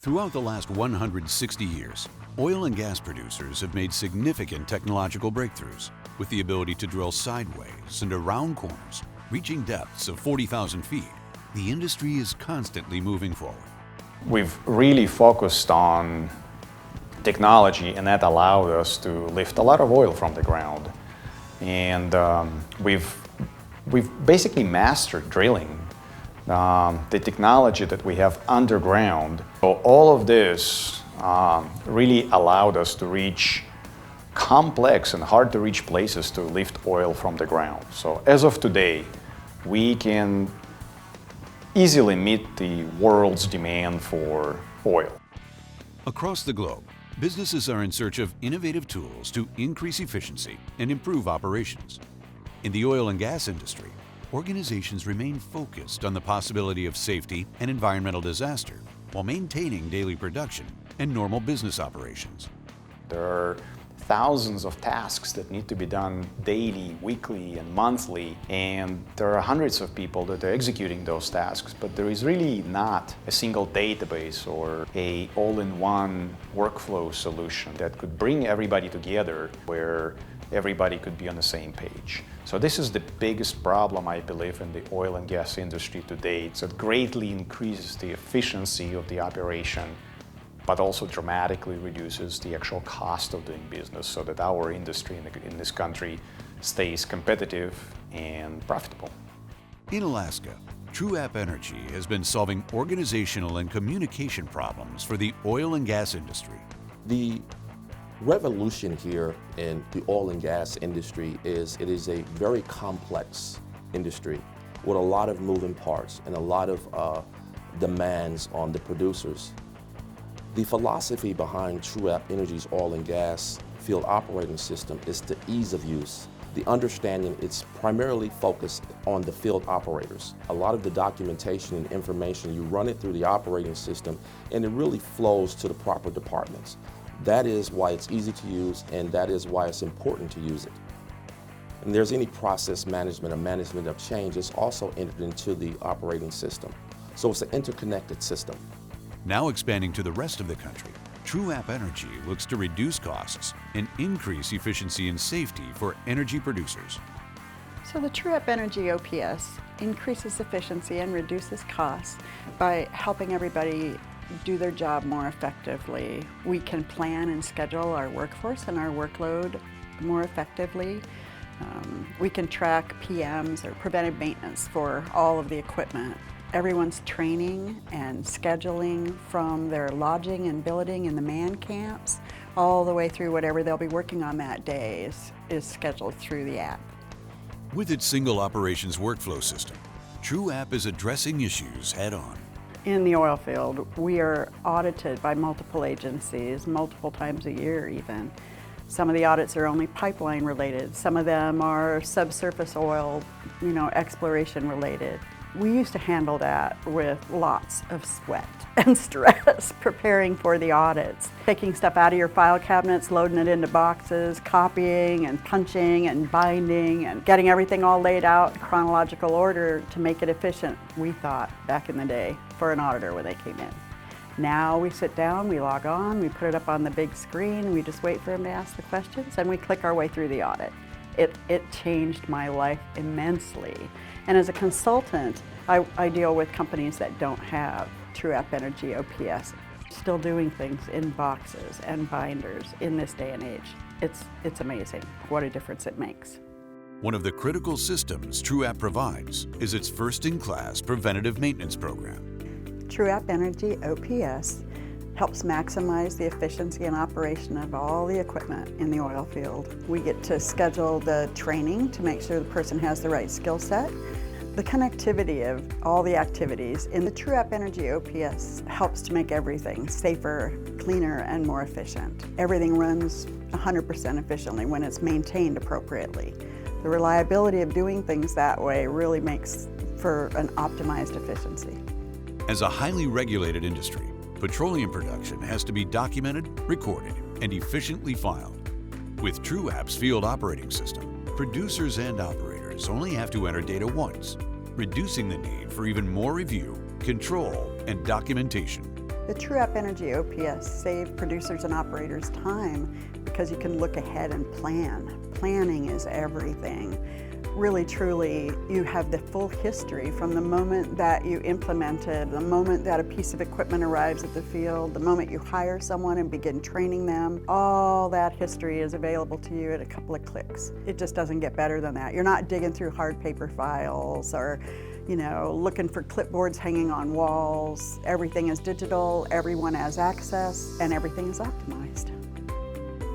Throughout the last 160 years, oil and gas producers have made significant technological breakthroughs with the ability to drill sideways and around corners, reaching depths of 40,000 feet. The industry is constantly moving forward. We've really focused on technology, and that allowed us to lift a lot of oil from the ground. And we've basically mastered drilling. The technology that we have underground. So all of this really allowed us to reach complex and hard to reach places to lift oil from the ground. So as of today, we can easily meet the world's demand for oil. Across the globe, businesses are in search of innovative tools to increase efficiency and improve operations. In the oil and gas industry, organizations remain focused on the possibility of safety and environmental disaster while maintaining daily production and normal business operations. There are thousands of tasks that need to be done daily, weekly, and monthly, and there are hundreds of people that are executing those tasks, but there is really not a single database or a all-in-one workflow solution that could bring everybody together where everybody could be on the same page. So this is the biggest problem, I believe, in the oil and gas industry today. It greatly increases the efficiency of the operation, but also dramatically reduces the actual cost of doing business so that our industry in this country stays competitive and profitable. In Alaska, TrueApp Energy has been solving organizational and communication problems for the oil and gas industry. The revolution here in the oil and gas industry is it is a very complex industry with a lot of moving parts and a lot of demands on the producers. The philosophy behind TrueApp Energy's oil and gas field operating system is the ease of use. The understanding it's primarily focused on the field operators. A lot of the documentation and information, you run it through the operating system and it really flows to the proper departments. That is why it's easy to use, and that is why it's important to use it. And there's any process management or management of change is also entered into the operating system. So it's an interconnected system. Now expanding to the rest of the country, TrueApp Energy looks to reduce costs and increase efficiency and safety for energy producers. So the TrueApp Energy OPS increases efficiency and reduces costs by helping everybody do their job more effectively. We can plan and schedule our workforce and our workload more effectively. We can track PMs or preventive maintenance for all of the equipment. Everyone's training and scheduling from their lodging and billeting in the man camps all the way through whatever they'll be working on that day is scheduled through the app. With its single operations workflow system, TrueApp is addressing issues head-on. In the oil field, we are audited by multiple agencies, multiple times a year even. Some of the audits are only pipeline related. Some of them are subsurface oil, exploration related. We used to handle that with lots of sweat and stress preparing for the audits. Taking stuff out of your file cabinets, loading it into boxes, copying and punching and binding and getting everything all laid out in chronological order to make it efficient, we thought, back in the day, for an auditor when they came in. Now we sit down, we log on, we put it up on the big screen, we just wait for them to ask the questions, and we click our way through the audit. It changed my life immensely. And as a consultant, I deal with companies that don't have TrueApp Energy OPS, still doing things in boxes and binders in this day and age. It's amazing what a difference it makes. One of the critical systems TrueApp provides is its first-in-class preventative maintenance program. TrueApp Energy OPS helps maximize the efficiency and operation of all the equipment in the oil field. We get to schedule the training to make sure the person has the right skill set. The connectivity of all the activities in the TrueApp Energy OPS helps to make everything safer, cleaner, and more efficient. Everything runs 100% efficiently when it's maintained appropriately. The reliability of doing things that way really makes for an optimized efficiency. As a highly regulated industry, petroleum production has to be documented, recorded, and efficiently filed. With TrueApp's field operating system, producers and operators only have to enter data once, reducing the need for even more review, control, and documentation. The TrueApp Energy OPS save producers and operators time because you can look ahead and plan. Planning is everything. Really, truly, you have the full history from the moment that you implement it, the moment that a piece of equipment arrives at the field, the moment you hire someone and begin training them. All that history is available to you at a couple of clicks. It just doesn't get better than that. You're not digging through hard paper files or looking for clipboards hanging on walls. Everything is digital, everyone has access, and everything is optimized.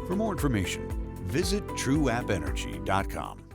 For more information, visit TrueAppEnergy.com.